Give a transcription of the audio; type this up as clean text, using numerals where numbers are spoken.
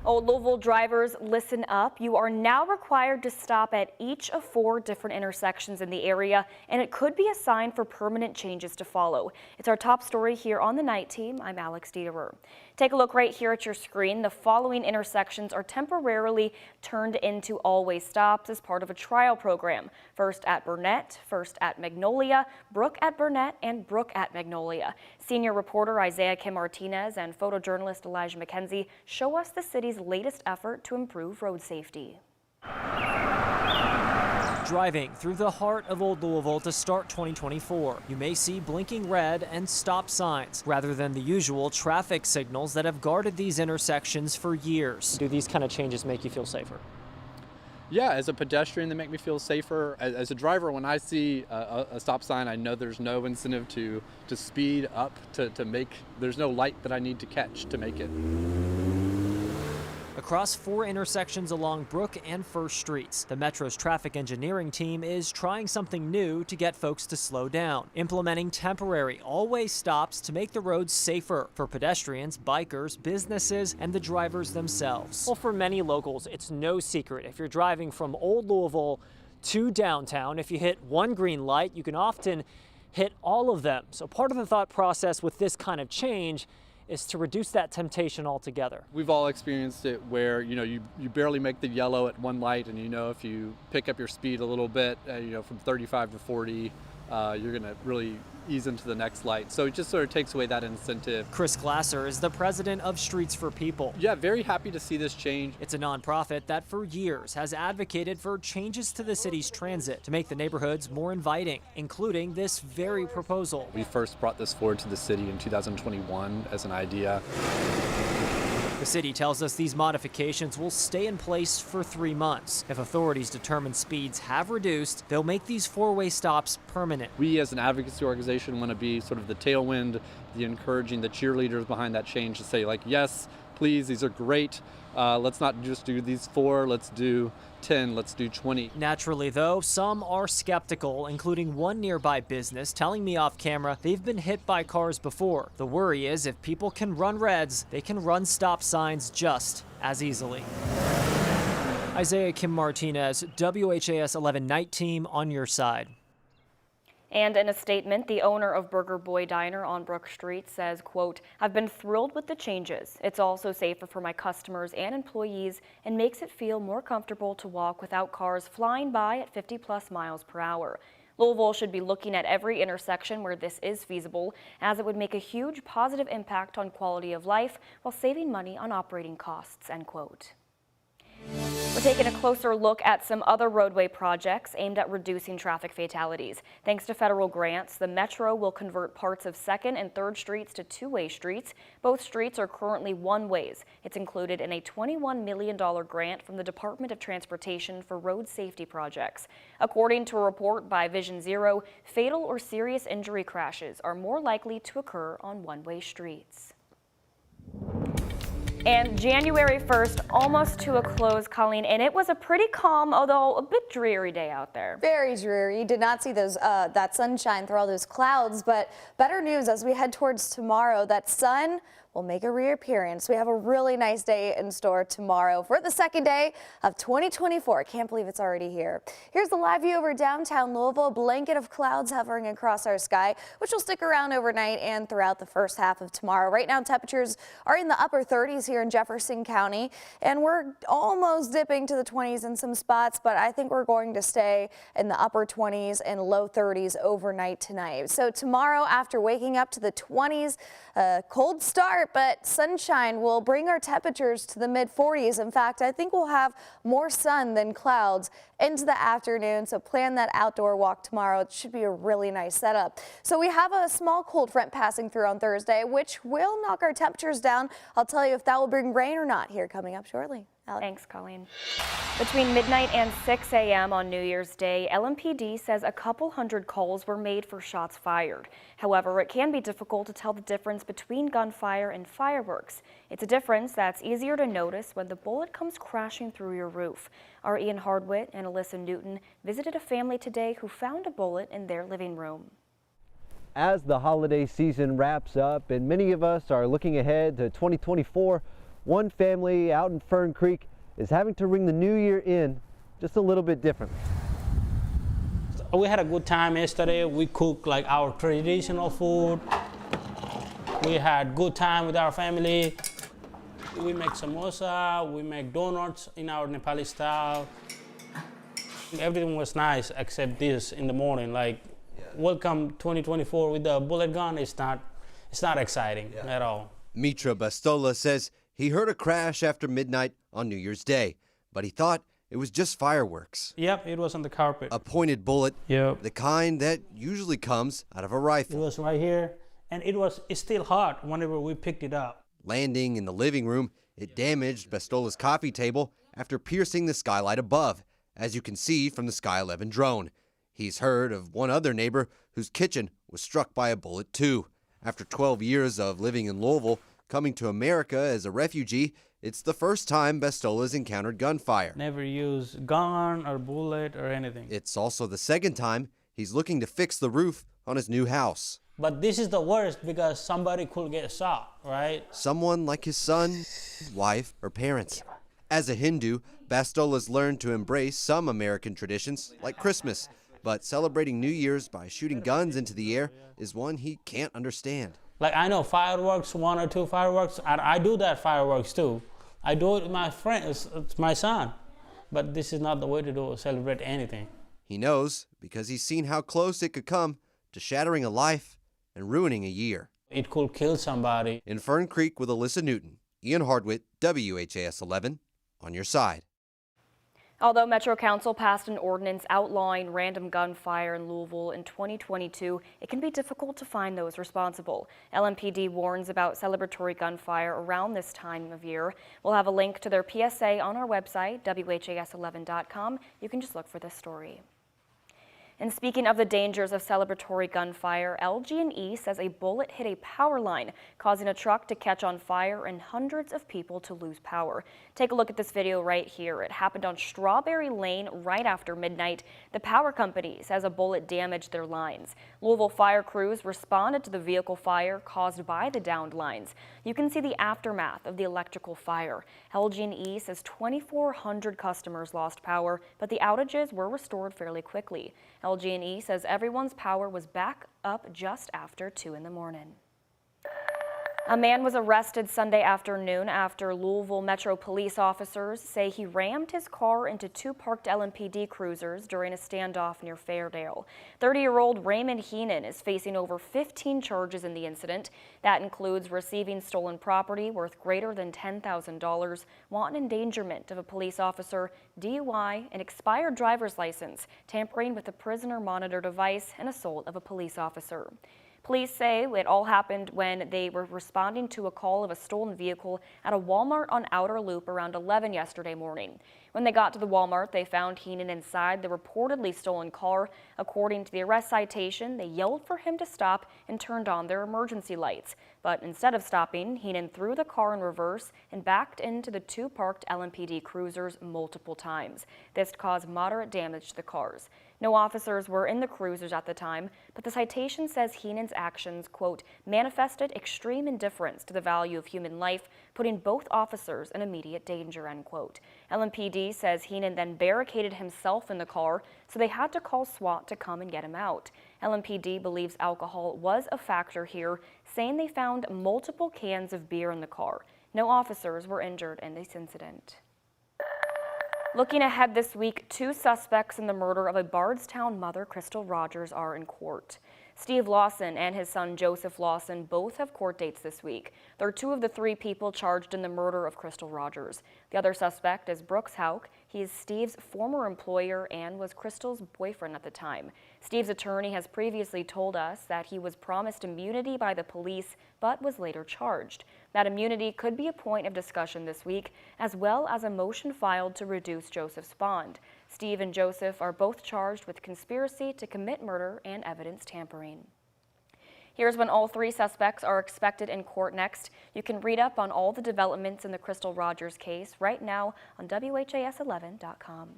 Old Louisville drivers, listen up. You are now required to stop at each of 4 different intersections in the area, and it could be a sign for permanent changes to follow. It's our top story here on the Night Team. I'm Alex Dieterer. Take a look right here at your screen. The following intersections are temporarily turned into always stops as part of a trial program. First at Burnett, first at Magnolia, Brook at Burnett, and Brook at Magnolia. Senior reporter Isaiah Kim Martinez and photojournalist Elijah McKenzie show us the city's latest effort to improve road safety. Driving through the heart of Old Louisville to start 2024, you may see blinking red and stop signs rather than the usual traffic signals that have guarded these intersections for years. Do these kind of changes make you feel safer? Yeah, as a pedestrian, they make me feel safer. As a driver, when I see a stop sign, I know there's no incentive to speed up, there's no light that I need to catch to make it. Across 4 intersections along Brook and First Streets, the Metro's traffic engineering team is trying something new to get folks to slow down, implementing temporary always stops to make the roads safer for pedestrians, bikers, businesses, and the drivers themselves. Well, for many locals, it's no secret. If you're driving from Old Louisville to downtown, if you hit one green light, you can often hit all of them. So part of the thought process with this kind of change is to reduce that temptation altogether. We've all experienced it where, you barely make the yellow at one light, and if you pick up your speed a little bit, from 35 to 40, you're gonna really ease into the next light. So it just sort of takes away that incentive. Chris Glasser is the president of Streets for People. Yeah, very happy to see this change. It's a nonprofit that for years has advocated for changes to the city's transit to make the neighborhoods more inviting, including this very proposal. We first brought this forward to the city in 2021 as an idea. The city tells us these modifications will stay in place for 3 months. If authorities determine speeds have reduced, they'll make these 4-way stops permanent. We as an advocacy organization want to be sort of the tailwind, the encouraging, the cheerleaders behind that change to say, yes, please, these are great. Let's not just do these 4, let's do 10, let's do 20. Naturally, though, some are skeptical, including one nearby business telling me off camera they've been hit by cars before. The worry is if people can run reds, they can run stop signs just as easily. Isaiah Kim Martinez, WHAS11 Night Team on your side. And in a statement, the owner of Burger Boy Diner on Brook Street says, quote, "I've been thrilled with the changes. It's also safer for my customers and employees and makes it feel more comfortable to walk without cars flying by at 50+ miles per hour. Louisville should be looking at every intersection where this is feasible, as it would make a huge positive impact on quality of life while saving money on operating costs," end quote. We're taking a closer look at some other roadway projects aimed at reducing traffic fatalities. Thanks to federal grants, the Metro will convert parts of 2nd and 3rd Streets to 2-way streets. Both streets are currently 1-ways. It's included in a $21 million grant from the Department of Transportation for road safety projects. According to a report by Vision Zero, fatal or serious injury crashes are more likely to occur on 1-way streets. And January 1st, almost to a close, Colleen, and it was a pretty calm, although a bit dreary day out there. Very dreary. Did not see those that sunshine through all those clouds, but better news as we head towards tomorrow, that sun will make a reappearance. We have a really nice day in store tomorrow for the 2nd day of 2024. Can't believe it's already here. Here's the live view over downtown Louisville. A blanket of clouds hovering across our sky, which will stick around overnight and throughout the first half of tomorrow. Right now, temperatures are in the upper 30s here in Jefferson County, and we're almost dipping to the 20s in some spots, but I think we're going to stay in the upper 20s and low 30s overnight tonight. So tomorrow, after waking up to the 20s, cold start, but sunshine will bring our temperatures to the mid-40s. In fact, I think we'll have more sun than clouds into the afternoon, so plan that outdoor walk tomorrow. It should be a really nice setup. So we have a small cold front passing through on Thursday, which will knock our temperatures down. I'll tell you if that will bring rain or not here coming up shortly. Alex. Thanks, Colleen. Between midnight and 6 a.m. on New Year's Day, LMPD says a couple hundred calls were made for shots fired. However, it can be difficult to tell the difference between gunfire and fireworks. It's a difference that's easier to notice when the bullet comes crashing through your roof. Our Ian Hardwitt and Alyssa Newton visited a family today who found a bullet in their living room. As the holiday season wraps up and many of us are looking ahead to 2024, one family out in Fern Creek is having to ring the new year in just a little bit differently. We had a good time yesterday. We cooked like our traditional food. We had good time with our family. We make samosa, we make donuts in our Nepali style. Everything was nice except this in the morning. Like, welcome 2024 with the bullet gun. It's not exciting at all. Mitra Bastola says he heard a crash after midnight on New Year's Day, but he thought it was just fireworks. Yep, it was on the carpet. A pointed bullet, Yep. the kind that usually comes out of a It rifle. was right here, and it's still hot whenever we picked it up. Landing in the living room, it damaged Bastola's coffee table after piercing the skylight above, as you can see from the Sky 11 drone. He's heard of one other neighbor whose kitchen was struck by a bullet too. After 12 years of living in Louisville, coming to America as a refugee, it's the first time Bastola's encountered gunfire. Never use gun or bullet or anything. It's also the second time he's looking to fix the roof on his new house. But this is the worst because somebody could get shot, right? Someone like his son, wife, or parents. As a Hindu, Bastola's learned to embrace some American traditions, like Christmas, but celebrating New Year's by shooting guns into the air is one he can't understand. Like, I know fireworks, 1 or 2 fireworks, and I do that fireworks too. I do it with my friends, it's my son. But this is not the way to celebrate anything. He knows because he's seen how close it could come to shattering a life and ruining a year. It could kill somebody. In Fern Creek with Alyssa Newton, Ian Hardwitt, WHAS 11, on your side. Although Metro Council passed an ordinance outlawing random gunfire in Louisville in 2022, it can be difficult to find those responsible. LMPD warns about celebratory gunfire around this time of year. We'll have a link to their PSA on our website, WHAS11.com. You can just look for this story. And speaking of the dangers of celebratory gunfire, LG&E says a bullet hit a power line, causing a truck to catch on fire and hundreds of people to lose power. Take a look at this video right here. It happened on Strawberry Lane right after midnight. The power company says a bullet damaged their lines. Louisville fire crews responded to the vehicle fire caused by the downed lines. You can see the aftermath of the electrical fire. LG&E says 2,400 customers lost power, but the outages were restored fairly quickly. LG&E says everyone's power was back up just after 2 in the morning. A man was arrested Sunday afternoon after Louisville Metro police officers say he rammed his car into 2 parked LMPD cruisers during a standoff near Fairdale. 30-year-old Raymond Heenan is facing over 15 charges in the incident. That includes receiving stolen property worth greater than $10,000, wanton endangerment of a police officer, DUI, an expired driver's license, tampering with a prisoner monitor device, and assault of a police officer. Police say it all happened when they were responding to a call of a stolen vehicle at a Walmart on Outer Loop around 11 yesterday morning. When they got to the Walmart, they found Heenan inside the reportedly stolen car. According to the arrest citation, they yelled for him to stop and turned on their emergency lights. But instead of stopping, Heenan threw the car in reverse and backed into the 2 parked LMPD cruisers multiple times. This caused moderate damage to the cars. No officers were in the cruisers at the time, but the citation says Heenan's actions, quote, manifested extreme indifference to the value of human life, putting both officers in immediate danger, end quote. LMPD says Heenan then barricaded himself in the car, so they had to call SWAT to come and get him out. LMPD believes alcohol was a factor here, saying they found multiple cans of beer in the car. No officers were injured in this incident. Looking ahead this week, 2 suspects in the murder of a Bardstown mother, Crystal Rogers, are in court. Steve Lawson and his son Joseph Lawson both have court dates this week. They're 2 of the 3 people charged in the murder of Crystal Rogers. The other suspect is Brooks Hauk. He is Steve's former employer and was Crystal's boyfriend at the time. Steve's attorney has previously told us that he was promised immunity by the police but was later charged. That immunity could be a point of discussion this week, as well as a motion filed to reduce Joseph's bond. Steve and Joseph are both charged with conspiracy to commit murder and evidence tampering. Here's when all 3 suspects are expected in court next. You can read up on all the developments in the Crystal Rogers case right now on WHAS11.com.